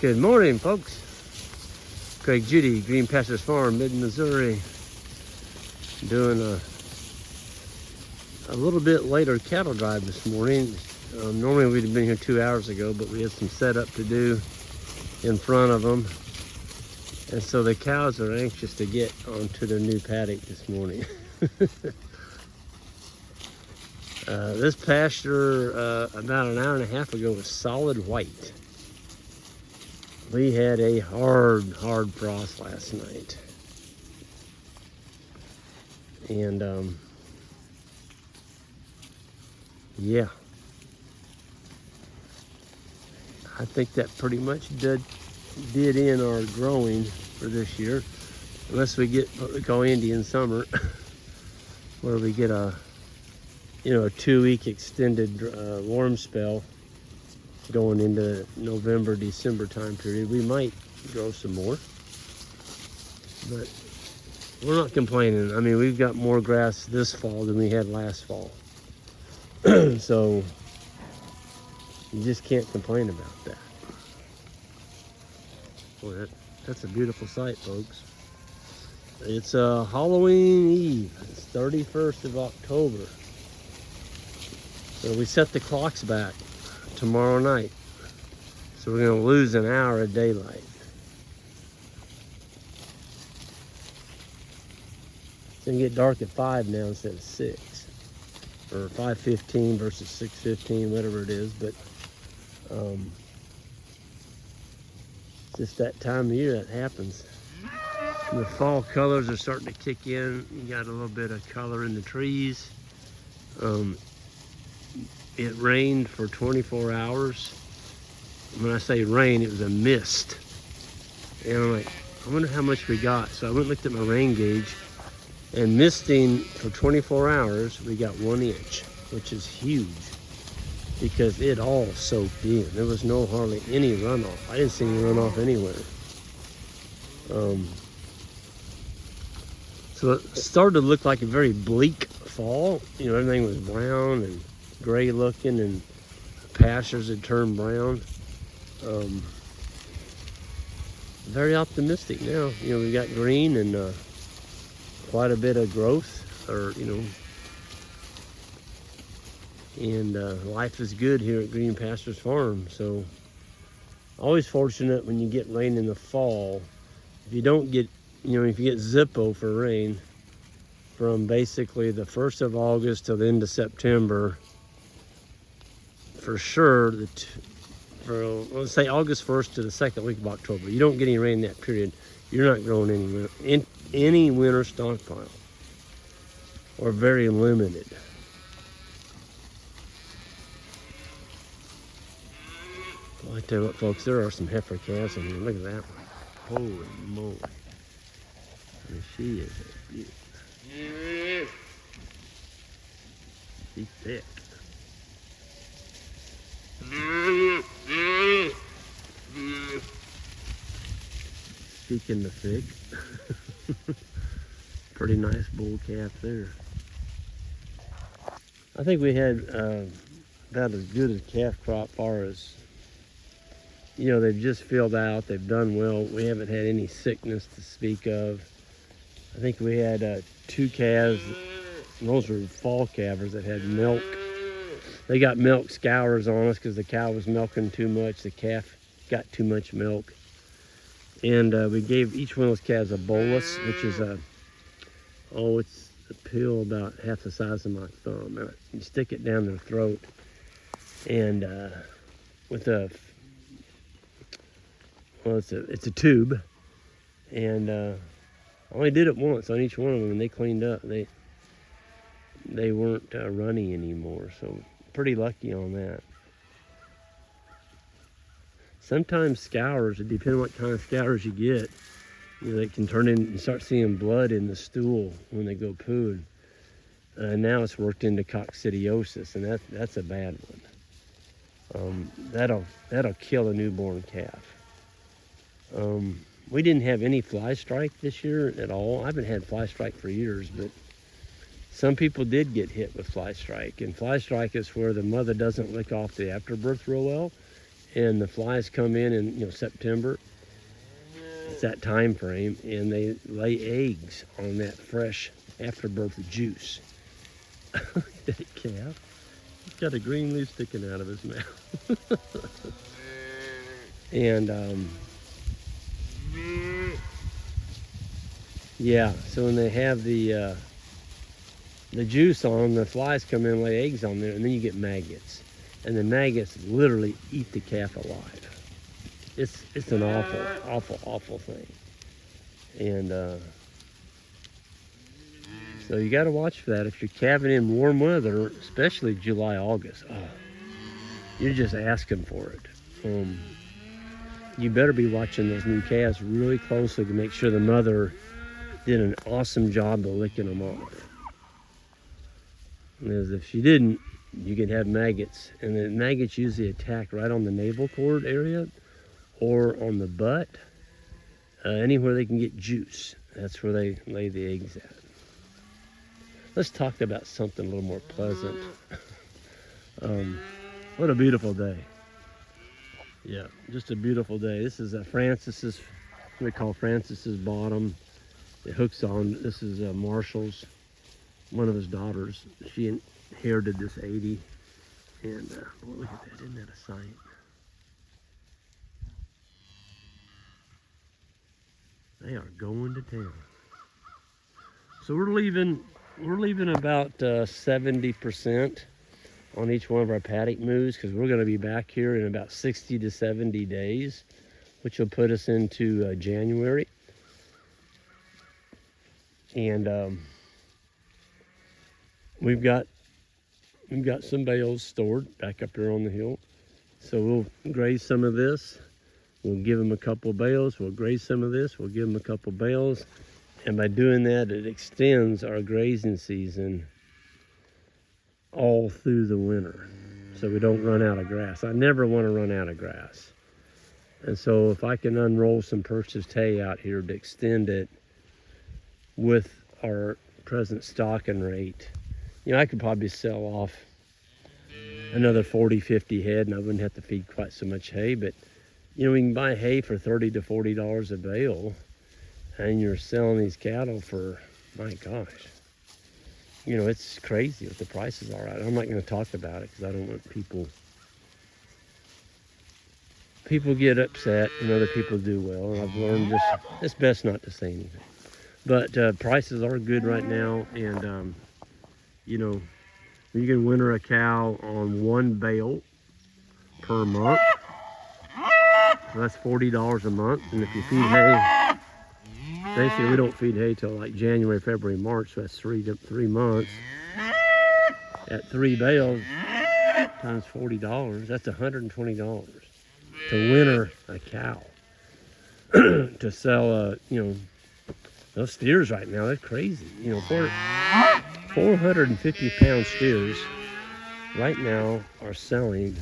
Good morning, folks. Craig Judy, Green Pastures Farm, Mid-Missouri. Doing a little bit later cattle drive this morning. Normally we'd have been here 2 hours ago, but we had some setup to do in front of them. And so the cows are anxious to get onto their new paddock this morning. This pasture about an hour and a half ago was solid white. We had a hard frost last night. And yeah, I think that pretty much did in our growing for this year, unless we get what we call Indian summer, where we get a 2-week extended warm spell going into November, December time period. We might grow some more, but we're not complaining. I mean, we've got more grass this fall than we had last fall. So you just can't complain about that. Boy, that's a beautiful sight, folks. It's Halloween Eve. It's 31st of October. So we set the clocks back tomorrow night. So we're going to lose an hour of daylight. It's going to get dark at 5 now instead of 6. Or 5:15 versus 6:15, whatever it is. But it's just that time of year that happens. And the fall colors are starting to kick in. You got a little bit of color in the trees. It rained for 24 hours. When I say rain, it was a mist. And I'm like, I wonder how much we got. So I went and looked at my rain gauge. And misting for 24 hours, we got 1 inch, which is huge because it all soaked in. There was hardly any runoff. I didn't see any runoff anywhere. So it started to look like a very bleak fall. Everything was brown and gray looking, and pastures had turned brown. Very optimistic now. We've got green and quite a bit of growth, and life is good here at Green Pastures Farm. So always fortunate when you get rain in the fall. If you don't get, if you get Zippo for rain from basically the 1st of August till the end of September, for sure, let's say August 1st to the 2nd week of October, you don't get any rain in that period, you're not growing any winter stockpile, or very limited. Well, I tell you what, folks, there are some heifer calves in here. Look at that one. Holy moly. I mean, she is a beauty. She's thick. Speaking of thick, pretty nice bull calf there. I think we had about as good a calf crop far as, they've just filled out, they've done well. We haven't had any sickness to speak of. I think we had 2 calves, those were fall calvers that had milk. They got milk scours on us because the cow was milking too much. The calf got too much milk. And we gave each one of those calves a bolus, which is it's a pill about half the size of my thumb. You stick it down their throat, and with it's a tube, and I only did it once on each one of them, and they cleaned up. They weren't runny anymore, so pretty lucky on that. Sometimes scours, it depends on what kind of scours you get, they can turn in, you start seeing blood in the stool when they go poo. Now it's worked into coccidiosis, and that's a bad one. That'll kill a newborn calf. We didn't have any fly strike this year at all. I haven't had fly strike for years, but some people did get hit with fly strike. And fly strike is where the mother doesn't lick off the afterbirth real well, and the flies come in September. It's that time frame, and they lay eggs on that fresh afterbirth juice. Look at that calf. He's got a green leaf sticking out of his mouth. And yeah, so when they have the juice on, the flies come in and lay eggs on there, and then you get maggots. And the maggots literally eat the calf alive. It's an awful thing. And so you got to watch for that. If you're calving in warm weather, especially July, August, you're just asking for it. You better be watching those new calves really closely to make sure the mother did an awesome job of licking them off. Because if she didn't, you could have maggots. And the maggots usually attack right on the navel cord area or on the butt. Anywhere they can get juice, that's where they lay the eggs at. Let's talk about something a little more pleasant. What a beautiful day. Yeah, just a beautiful day. This is Francis's, what we call Francis's bottom. It hooks on. This is Marshall's, one of his daughters. She inherited this 80. And look at that, isn't that a sight? They are going to town. So we're leaving about 70% on each one of our paddock moves, because we're going to be back here in about 60 to 70 days, which will put us into January. And we've got some bales stored back up there on the hill. So we'll graze some of this. We'll give them a couple bales. We'll graze some of this. We'll give them a couple bales. And by doing that, it extends our grazing season all through the winter, so we don't run out of grass. I never want to run out of grass. And so if I can unroll some purchased hay out here to extend it with our present stocking rate, I could probably sell off another 40, 50 head, and I wouldn't have to feed quite so much hay. But we can buy hay for $30 to $40 a bale, and you're selling these cattle for, my gosh, it's crazy what the prices are. I'm not going to talk about it because I don't want people get upset and other people do well. And I've learned it's best not to say anything. But prices are good right now, and you can winter a cow on one bale per month. So that's $40 a month, and if you feed hay, basically we don't feed hay till like January, February, March, so that's three months. At 3 bales times $40, that's $120 to winter a cow. To sell, those steers right now, they're crazy. 450 pound steers right now are selling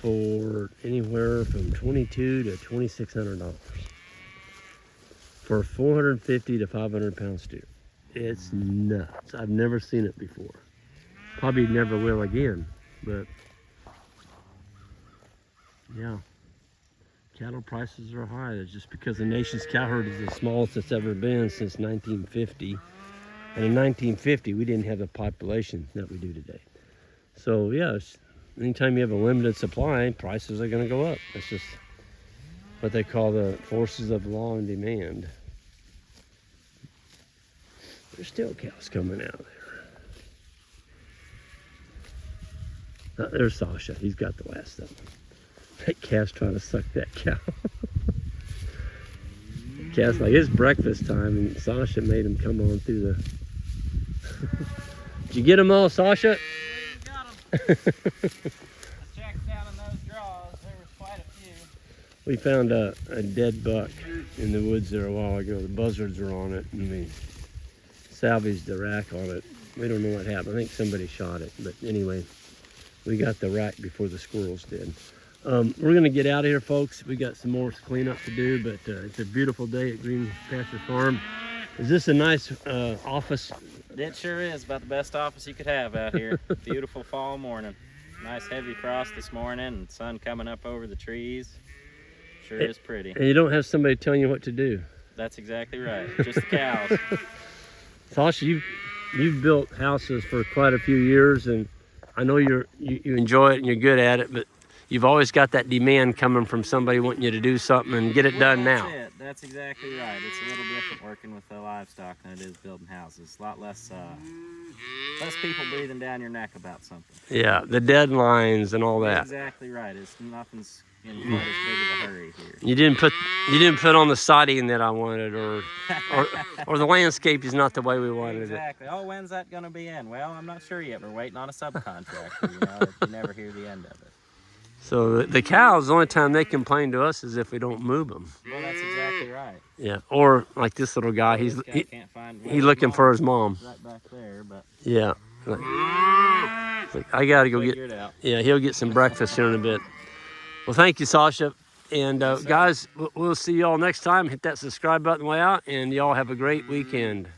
for anywhere from $2,200 to $2,600 for 450 to 500 pound steer. It's nuts. I've never seen it before. Probably never will again, but yeah, cattle prices are high. It's just because the nation's cow herd is the smallest it's ever been since 1950. And in 1950, we didn't have the population that we do today. So yeah, anytime you have a limited supply, prices are going to go up. That's just what they call the forces of law and demand. There's still cows coming out there. There's Sasha. He's got the last of them. That calf's trying to suck that cow. The calf's like, it's breakfast time, and Sasha made him come on through the... Did you get them all, Sasha? Yeah, got them. I checked down in those draws. There was quite a few. We found a dead buck in the woods there a while ago. The buzzards were on it, and we salvaged the rack on it. We don't know what happened. I think somebody shot it, but anyway, we got the rack before the squirrels did. We're gonna get out of here, folks. We got some more cleanup to do, but it's a beautiful day at Green Pasture Farm. Is this a nice office? It sure is. About the best office you could have out here. Beautiful fall morning. Nice heavy frost this morning and sun coming up over the trees. Sure is pretty. And you don't have somebody telling you what to do. That's exactly right. Just the cows. Sasha, you've built houses for quite a few years, and I know you enjoy it and you're good at it, but you've always got that demand coming from somebody wanting you to do something and get it done now. That's it. That's exactly right. It's a little different working with the livestock than it is building houses. A lot less people breathing down your neck about something. Yeah, the deadlines and all that. Exactly right. Nothing's in quite as big of a hurry here. You didn't put on the siding that I wanted, or the landscape is not the way we wanted Exactly. Oh, when's that going to be in? Well, I'm not sure yet. We're waiting on a subcontractor. You never hear the end of it. So the cows, the only time they complain to us is if we don't move them. Well, that's exactly right. Yeah, or like this little guy, he's can't find looking for his mom. Right back there, but yeah. Like, I gotta go figure it out. Yeah, he'll get some breakfast here in a bit. Well, thank you, Sasha. And Yes, guys, we'll see y'all next time. Hit that subscribe button way out, and y'all have a great weekend.